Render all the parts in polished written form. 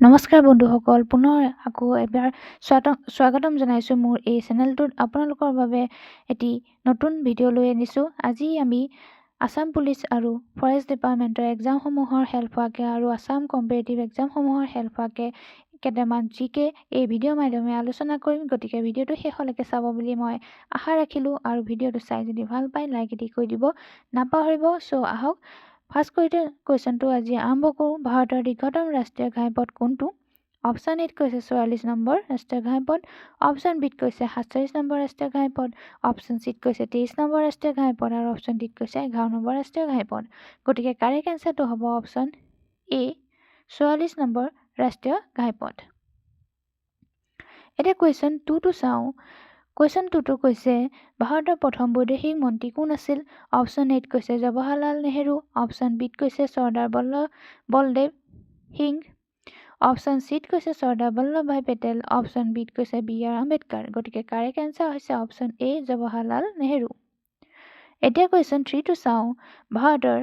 নমস্কাৰ বন্ধুসকল, পুনৰ আকৌ এবাৰ স্বাগতম জনাইছোঁ মোৰ এই চেনেলটোত। আপোনালোকৰ বাবে এটি নতুন ভিডিঅ' লৈ আনিছোঁ। আজি আমি আসাম পুলিচ আৰু ফৰেষ্ট ডিপাৰ্টমেণ্টৰ এক্সামসমূহৰ হেল্প হোৱাকৈ আৰু আসাম কম্পিটিটিভ এক্সামসমূহৰ হেল্প হোৱাকৈ কেইটামান জিকে এই ভিডিঅ'ৰ মাধ্যমে আলোচনা কৰিম। গতিকে ভিডিঅ'টো শেষলৈকে চাব বুলি মই আশা ৰাখিলোঁ আৰু ভিডিঅ'টো চাই যদি ভাল পায় লাইক এটি কৰি দিব নাপাহৰিব। চ' আহক ফাৰ্ষ্ট কুৱেশ্যনটো আজি আৰম্ভ কৰোঁ। ভাৰতৰ দীৰ্ঘতম ৰাষ্ট্ৰীয় ঘাইপথ কোনটো? অপশ্যন এত কৈছে 44 নম্বৰ ৰাষ্ট্ৰীয় ঘাইপথ, অপশ্যন বিত কৈছে 47 নম্বৰ ৰাষ্ট্ৰীয় ঘাইপথ, অপশ্যন চিত কৈছে 23 নম্বৰ ৰাষ্ট্ৰীয় ঘাইপথ আৰু অপশ্যন ডিত কৈছে 11 নম্বৰ ৰাষ্ট্ৰীয় ঘাইপথ। গতিকে কাৰেক্ট এনচাৰটো হ'ব অপশ্যন এ 44 নম্বৰ ৰাষ্ট্ৰীয় ঘাইপথ। এতিয়া কুৱেশ্যন 2টো চাওঁ। কুৱেশ্যন 2টো কৈছে ভাৰতৰ প্ৰথম বৈদেশিক মন্ত্ৰী কোন আছিল? অপশ্যন এত কৈছে জৱাহৰলাল নেহেৰু, অপশ্যন বিত কৈছে চৰ্দাৰ বলদেৱ সিং, অপশ্যন চিত কৈছে চৰ্দাৰ বল্লভভাই পেটেল, অপশ্যন বিত কৈছে বি.আৰ. আম্বেদকাৰ। গতিকে কাৰেক্ট এনচাৰ হৈছে অপশ্যন এ জৱাহৰলাল নেহেৰু। এতিয়া কুৱেশ্যন 3টো চাওঁ। ভাৰতৰ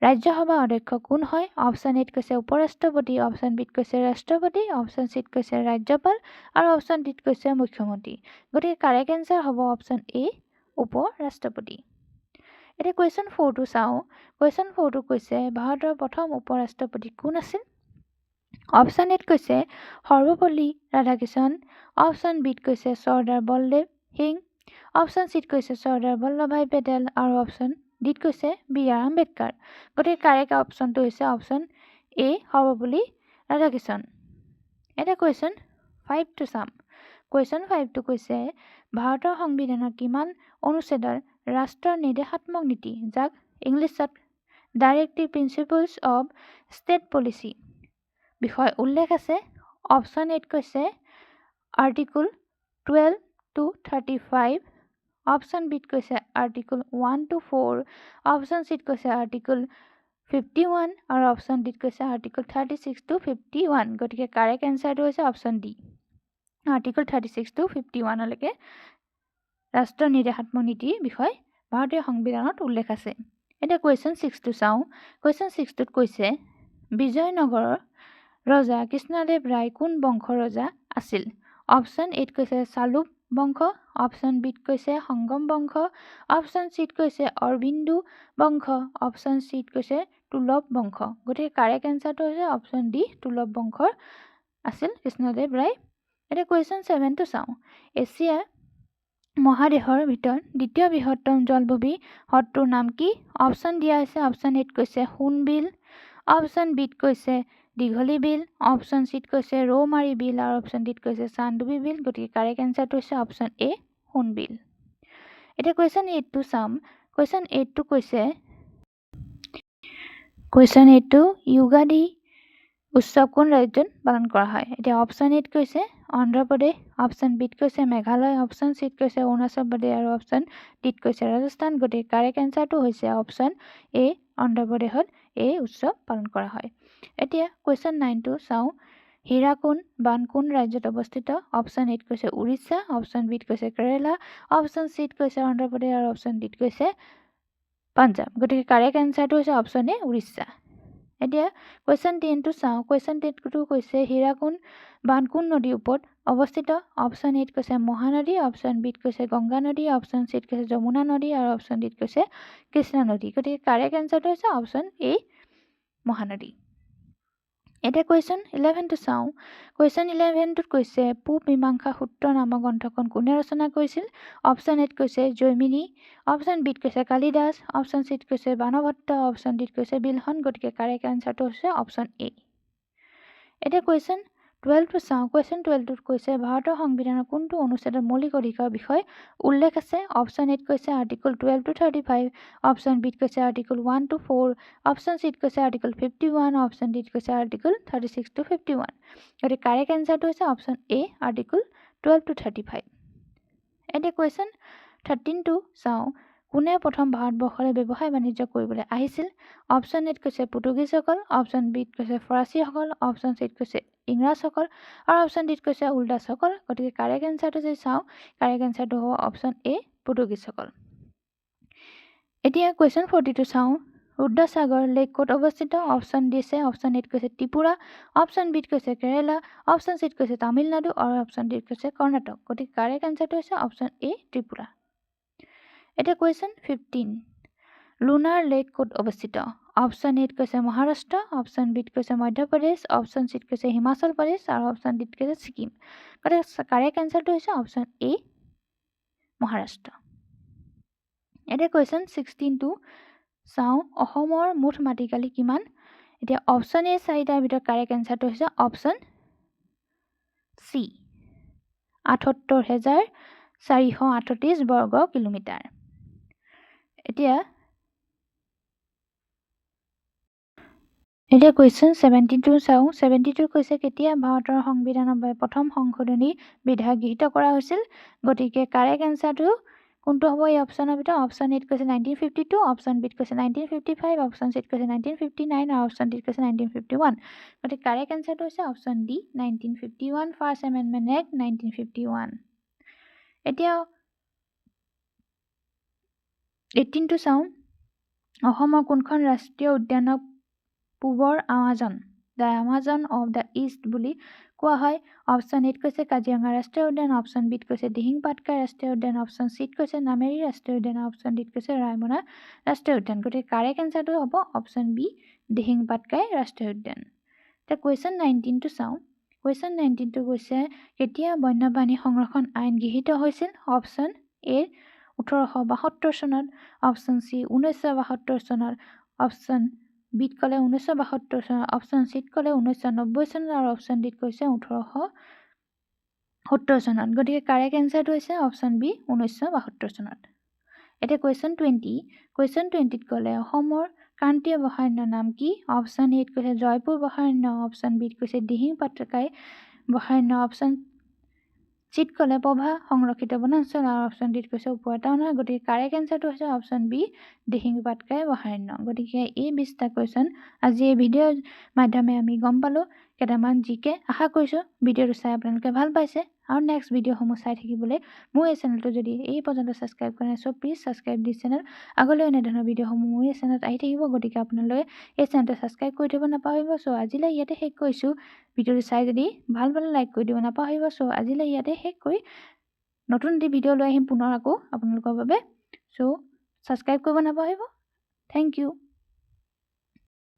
ৰাজ্যসভা অধ্যক্ষ কোন হয়? অপশ্যন এত কৈছে উপৰাষ্ট্ৰপতি, অপশ্যন বিত কৈছে ৰাষ্ট্ৰপতি, অপশ্যন চিত কৈছে ৰাজ্যপাল আৰু অপশ্যন ডিত কৈছে মুখ্যমন্ত্ৰী। গতিকে কাৰেক্ট এনচাৰ হ'ব অপশ্যন এ উপৰাষ্ট্ৰপতি। এতিয়া কুৱেশ্যন 4টো চাওঁ। কুৱেশ্যন 4টো কৈছে ভাৰতৰ প্ৰথম উপৰাষ্ট্ৰপতি কোন আছিল? অপশ্যন এত কৈছে সৰ্বপল্লী ৰাধাকৃষ্ণন, অপশ্যন বিত কৈছে চৰ্দাৰ বলদেৱ সিং, অপশ্যন চিত কৈছে চৰ্দাৰ বল্লভভাই পেটেল আৰু অপশ্যন ডিত কৈছে বি.আৰ. আম্বেদকাৰ। গতিকে কাৰেক্ট অপশ্যনটো হৈছে অপশ্যন এ সৰ্বপল্লী ৰাধাকৃষ্ণন। এতিয়া কুৱেশ্যন 5টো চাম। কুৱেশ্যন 5টো কৈছে ভাৰতৰ সংবিধানৰ কিমান অনুচ্ছেদৰ ৰাষ্ট্ৰৰ নিৰ্দেশাত্মক নীতি, যাক ইংলিছত directive principles of state policy বিষয় উল্লেখ আছে? অপশ্যন এত কৈছে আৰ্টিকল 12 to 35, অপশ্যন বিত কৈছে আৰ্টিকল 1 to 4, অপশ্যন চিত কৈছে আৰ্টিকল 51 আৰু অপশ্যন ডিত কৈছে আৰ্টিকল 36 to 51। গতিকে কাৰেক্ট এনচাৰটো হৈছে অপশ্যন ডি আৰ্টিকল 36 to 51লৈকে ৰাষ্ট্ৰৰ নিৰ্দেশাত্মক নীতিৰ বিষয় ভাৰতীয় সংবিধানত উল্লেখ আছে। এতিয়া কুৱেশ্যন 6টো চাওঁ। কুৱেশ্যন 6টোত কৈছে বিজয়নগৰৰ ৰজা কৃষ্ণদেৱ ৰায় কোন বংশৰ ৰজা আছিল? অপশ্যন এত কৈছে চালুক বংশ, অপশ্যন বিত কৈছে সংগম বংশ, অপশ্যন চিত কৈছে অৰবিন্দু বংশ, অপশ্যন চিত কৈছে তুলব বংশ। গতিকে কাৰেক্ট এনচাৰটো হৈছে অপশ্যন ডি তুলব বংশৰ আছিল কৃষ্ণদেৱ ৰায়। এতিয়া কুৱেশ্যন 7টো চাওঁ। এছিয়া মহাদেশৰ ভিতৰত দ্বিতীয় বৃহত্তম জলভূমি হ্ৰদটোৰ নাম কি? অপশ্যন দিয়া হৈছে অপশ্যন এত কৈছে সোণবিল, অপশ্যন বিত কৈছে দীঘলী বিল, অপশ্যন চিত কৈছে ৰৌমাৰী বিল আৰু অপশ্যন ডিত কৈছে চান্দুবি বিল। গতিকে কাৰেক্ট এনচাৰটো হৈছে অপশ্যন এ সোণবিল। এতিয়া কুৱেশ্যন 8টো চাম। কুৱেশ্যন 8টো কৈছে য়োগাদি উৎসৱ কোন ৰাজ্যত পালন কৰা হয়? এতিয়া অপশ্যন এত কৈছে অন্ধ্ৰপ্ৰদেশ, অপশ্যন বিত কৈছে মেঘালয়, অপশ্যন চিত কৈছে অৰুণাচল প্ৰদেশ আৰু অপশ্যন ডিত কৈছে ৰাজস্থান। গতিকে কাৰেক্ট এনচাৰটো হৈছে অপশ্যন এ অন্ধ্ৰপ্ৰদেশত এই উৎসৱ পালন কৰা হয়। এতিয়া কুৱেশ্যন 9টো চাওঁ। হীৰাকুণ্ড বান্ধ কোন ৰাজ্যত অৱস্থিত? অপশ্যন এত কৈছে উৰিষ্যা, অপশ্যন বিত কৈছে কেৰেলা, অপশ্যন চিত কৈছে অন্ধ্ৰপ্ৰদেশ আৰু অপশ্যন ডিত কৈছে পাঞ্জাৱ। গতিকে কাৰেক্ট এনচাৰটো হৈছে অপশ্যন এ উৰিষ্যা। এতিয়া কুৱেশ্যন 10টো চাওঁ। কুৱেশ্যন 10টো কৈছে হীৰাকুণ্ড বান্ধ কোন নদীৰ ওপৰত অৱস্থিত? অপশ্যন এত কৈছে মহানদী, অপশ্যন বিত কৈছে গংগা নদী, অপশ্যন চিত কৈছে যমুনা নদী আৰু অপশ্যন ডিত কৈছে কৃষ্ণা নদী। গতিকে কাৰেক্ট এনচাৰটো হৈছে অপশ্যন এ মহানদী। এতিয়া কুৱেশ্যন 11টো চাওঁ। কুৱেশ্যন 11টোত কৈছে পূব মীমাংসা সূত্ৰ নামৰ গ্ৰন্থখন কোনে ৰচনা কৰিছিল? অপশ্যন এত কৈছে জৈমিনী, অপশ্যন বিত কৈছে কালিদাস, অপশ্যন চিত কৈছে বাণভট্ট, অপশ্যন ডিত কৈছে বিলখন। গতিকে কাৰেক্ট এনচাৰটো হৈছে অপশ্যন এ। এতিয়া কুৱেশ্যন 12টো চাওঁ। কুৱেশ্যন 12টোত কৈছে ভাৰতৰ সংবিধানৰ কোনটো অনুচ্ছেদত মৌলিক অধিকাৰৰ বিষয় উল্লেখ আছে? অপশ্যন এত কৈছে আৰ্টিকল 12 to 35, অপশ্যন বিত কৈছে আৰ্টিকল 1 to 4, অপশ্যন চিত কৈছে আৰ্টিকল 51, অপশ্যন ডিত কৈছে আৰ্টিকল 36 to 51। গতিকে কাৰেক্ট এনচাৰটো হৈছে অপশ্যন এ আৰ্টিকল 12 to 35। এতিয়া কুৱেশ্যন 13টো চাওঁ। কোনে প্ৰথম ভাৰতবৰ্ষলৈ ব্যৱসায় বাণিজ্য কৰিবলৈ আহিছিল? অপশ্যন এত কৈছে পৰ্তুগীজসকল, অপশ্যন বিত কৈছে ফৰাচীসকল, অপশ্যন চিত কৈছে ইংৰাজসকল আৰু অপশ্যন ডিত কৈছে উলদাসসকল। গতিকে কাৰেক্ট এনচাৰটো যদি চাওঁ কাৰেক্ট এনচাৰটো হ'ব অপশ্যন এ পৰ্তুগীজসকল। এতিয়া কুৱেশ্যন 42টো চাওঁ। ৰুদ্ৰসাগৰ লেক ক'ত অৱস্থিত অপশ্যন ডি আছে অপশ্যন এত কৈছে ত্ৰিপুৰা অপশ্যন বিত কৈছে কেৰেলা অপশ্যন চিত কৈছে তামিলনাডু আৰু অপশ্যন ডিত কৈছে কৰ্ণাটক গতিকে কাৰেক্ট এনচাৰটো হৈছে অপশ্যন এ ত্ৰিপুৰা এতিয়া কুৱেশ্যন 15 লুনাৰ লেক ক'ত অৱস্থিত অপশ্যন এত কৈছে মহাৰাষ্ট্ৰ অপশ্যন বিত কৈছে মধ্যপ্ৰদেশ অপশ্যন চিত কৈছে হিমাচল প্ৰদেশ আৰু অপশ্যন ডিত কৈছে ছিকিম গতিকে কাৰেক্ট এনচাৰটো হৈছে অপশ্যন এ মহাৰাষ্ট্ৰ এতিয়া কুৱেশ্যন 16 টু চাওঁ অসমৰ মুঠ মাটিকালি কিমান এতিয়া অপশ্যন এ চাৰিটাৰ ভিতৰত কাৰেক্ট এনচাৰটো হৈছে অপশ্যন চি ৭৮,৪৩৮ বৰ্গ কিলোমিটাৰ এতিয়া কুৱেশ্যন 72 চাওঁ 72 কৈছে কেতিয়া ভাৰতৰ সংবিধানৰ বাবে প্ৰথম সংশোধনী বিধেয়ক গৃহীত কৰা হৈছিল গতিকে কাৰেক্ট এনচাৰটো কোনটো হ'ব এই অপশ্যনৰ ভিতৰত অপশ্যন এত কৈছে 1952 অপশ্যন বিত কৈছে 1955 অপশ্যন চিত কৈছে 1959 আৰু অপশ্যন ডিত কৈছে 1951 গতিকে কাৰেক্ট এনচাৰটো হৈছে option D 1951 first amendment act 1951 এতিয়া 18 টো চাওঁ অসমৰ কোনখন ৰাষ্ট্ৰীয় উদ্যানক পূবৰ Amazon the Amazon of the east বুলি কোৱা হয় অপশ্যন এত কৈছে কাজিৰঙা ৰাষ্ট্ৰীয় উদ্যান অপশ্যন বিত কৈছে দিহিং পাটকাই ৰাষ্ট্ৰীয় উদ্যান অপশ্যন চিত কৈছে নামেৰি ৰাষ্ট্ৰীয় উদ্যান অপশ্যন ডিত কৈছে ৰায়মনা ৰাষ্ট্ৰীয় উদ্যান গতিকে কাৰেক্ট এনচাৰটো হ'ব অপশ্যন বি দিহিং পাটকাই ৰাষ্ট্ৰীয় উদ্যান এতিয়া কুৱেশ্যন 19 টো চাওঁ কুৱেশ্যন 19 টো কৈছে কেতিয়া বন্যপ্ৰাণী সংৰক্ষণ আইন গৃহীত হৈছিল অপশ্যন এ 1872 চনত অপশ্যন চি 1972 চনত অপশ্যন বিত ক'লে 1972 চনত অপশ্যন চিত ক'লে 1990 চনত আৰু অপশ্যন ডিত কৈছে 1870 চনত গতিকে কাৰেক্ট এনচাৰটো হৈছে অপশ্যন বি 1972 চনত এতিয়া কুৱেশ্যন 20 কুৱেশ্যন 20 ত ক'লে অসমৰ ক্ৰান্তীয় বসাৰণ্যৰ নাম কি অপশ্যন এত কৈছে জয়পুৰ বসাৰণ্য অপশ্যন বিত কৈছে দিহিং পাটকাই বসাৰণ্য অপশ্যন চিত ক'লে পভা সংৰক্ষিত বনাঞ্চল আৰু অপশ্যন ডিত কৈছে ওপৰটাউনৰ গতিকে কাৰেক্ট এনচাৰটো হৈছে অপশ্যন বি দিহিং পাটকাই বসাৰণ্য গতিকে এই 20টা কুৱেশ্যন আজি এই ভিডিঅ'ৰ মাধ্যমে আমি গম পালোঁ কেইটামান জিকে আশা কৰিছোঁ ভিডিঅ'টো চাই আপোনালোকে ভাল পাইছে আৰু নেক্সট ভিডিঅ'সমূহ চাই থাকিবলৈ মোৰ এই চেনেলটো যদি এই পৰ্যন্ত ছাবস্ক্ৰাইব কৰা নাই চ' প্লিজ ছাবস্ক্ৰাইব দিছ চেনেল আগলৈ এনেধৰণৰ ভিডিঅ'সমূহ মোৰ এই চেনেলত আহি থাকিব গতিকে আপোনালোকে এই চেনেলটো ছাবস্ক্ৰাইব কৰি থ'ব নাপাহৰিব চ' আজিলৈ ইয়াতে শেষ কৰিছোঁ ভিডিঅ'টো চাই যদি ভাল পালে লাইক কৰি দিব নাপাহৰিব চ' আজিলৈ ইয়াতে শেষ কৰি নতুন এটি ভিডিঅ' লৈ আহিম পুনৰ আকৌ আপোনালোকৰ বাবে চ' ছাবস্ক্ৰাইব কৰিব নাপাহৰিব থেংক ইউ